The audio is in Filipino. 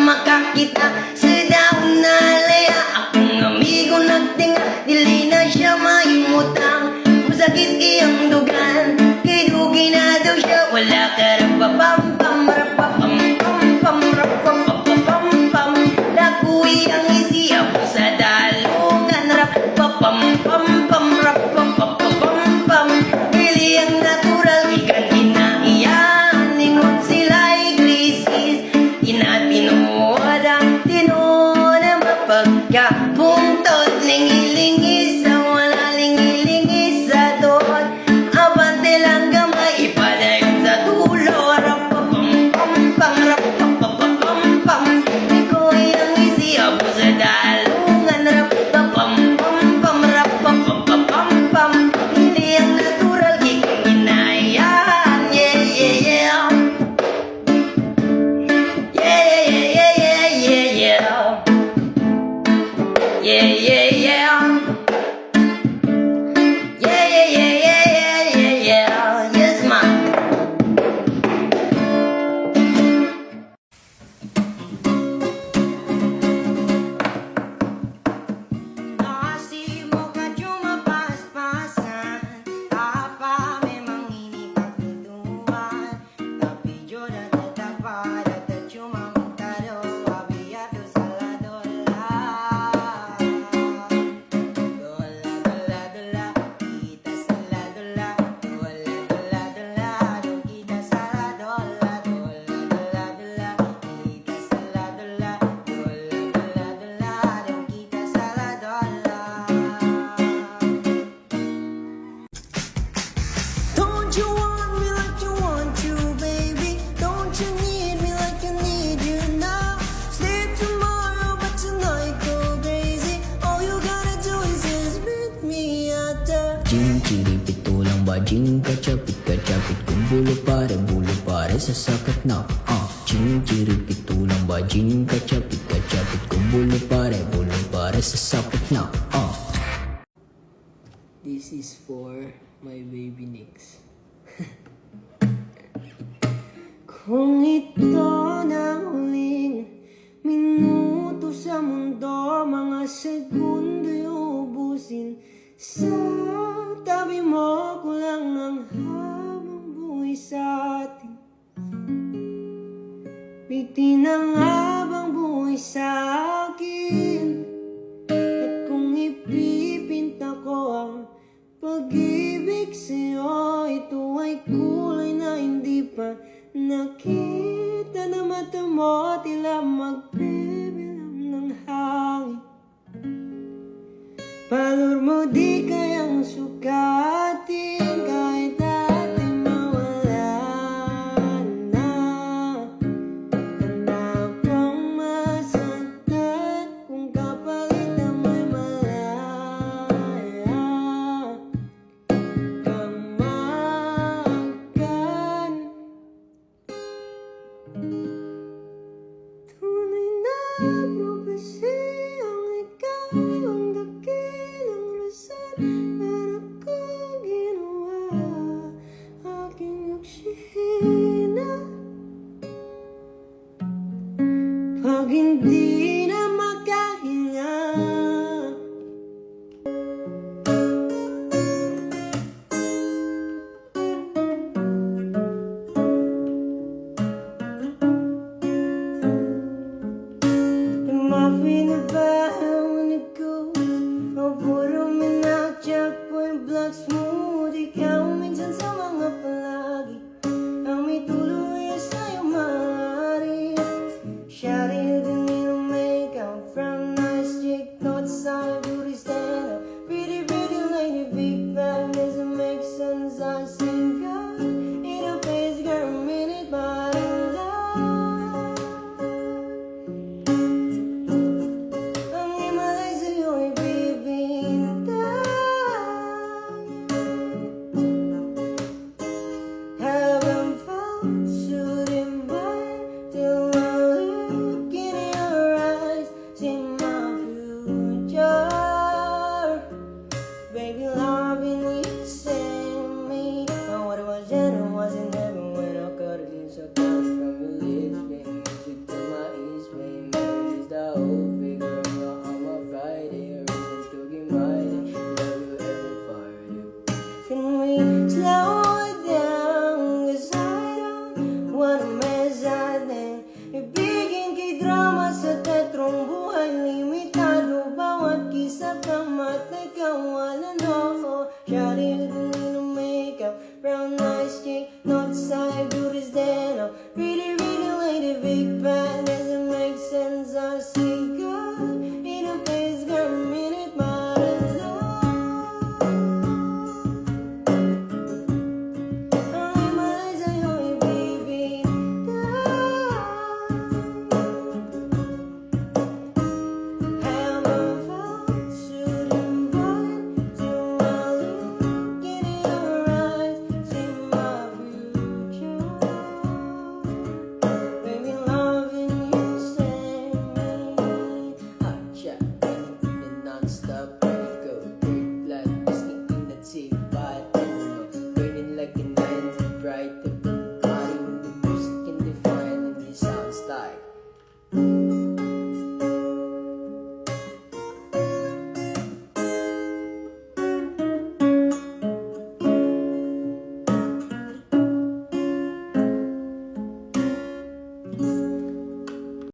Makakita sa daon na laya, akong amigo nagtinga, dili na siya maimutang. Masakit iyang dugan, kay dugi na daw siya. Wala ka rapapam pam rapapam pam pam rapapam pam pam. Dakuy ang isiya po sa dalungan, rapapam pam pam rapapam pam pam. Dili ang natural, ikan inaiyan, ningon sila'y krisis. Tinatinuod ang tinuna mapagkapungtod, lingi-lingi sa wala, lingi-lingi sa doon. Abante lang gamay, ipadayon sa dulo. Rapapam-pam-pam, rapapapapam-pam. Iko'y ang isiabo sa dalungan. Rapapam-pam-pam, rapapapapam-pam. Hindi ang natural, ikang inayan. Yeah, yeah, yeah. Yeah, yeah, yeah. Yeah, yeah, yeah, yeah, yeah, yeah. Yes, ma. Nasi mo ka cuma pas-pasan, apa memang ini kebutuhan, tapi jodoh tetap ada, tak cuma kado, biar tu salah dola. Don't you want me like you want you, baby? Don't you need me like you need you now? Sleep tomorrow, but tonight go crazy. All you gotta do is just meet me at the Jing ciripit tulang bajing kacapit kung bulu pare sasakit na Jing ciripit tulang bajing kacapit kung bulu pare sasakit na This is for my baby Nix. Kung ito na huling minuto sa mundo, mga segundo'y ubusin. Sa tabi mo ko lang ang habang buhay sa atin. Bitin ang habang buhay sa akin. At kung ipipinta ko ang pag-ibig sa'yo, ito ay kulay na hindi pa nakita na mata mo, tila magbibilang ng hangin. Palor mo di kayang sukatin, kahit ating mawala na. Tanda kong masaktan kung kapalitan mo'y malaya. Kamakan tunay na propesiyang ikaw ang dakilang rason para ko ginawa aking oksihina. Pag hindi na makahinga, am I feeling bad when it goes? Puro minatya po yung blood smooth. Ikaw minsan sa mga palagi ang may tuloy sa'yo maaari. Shawty, you didn't need to make Notice how I do this then. I'm really, really like the big bad.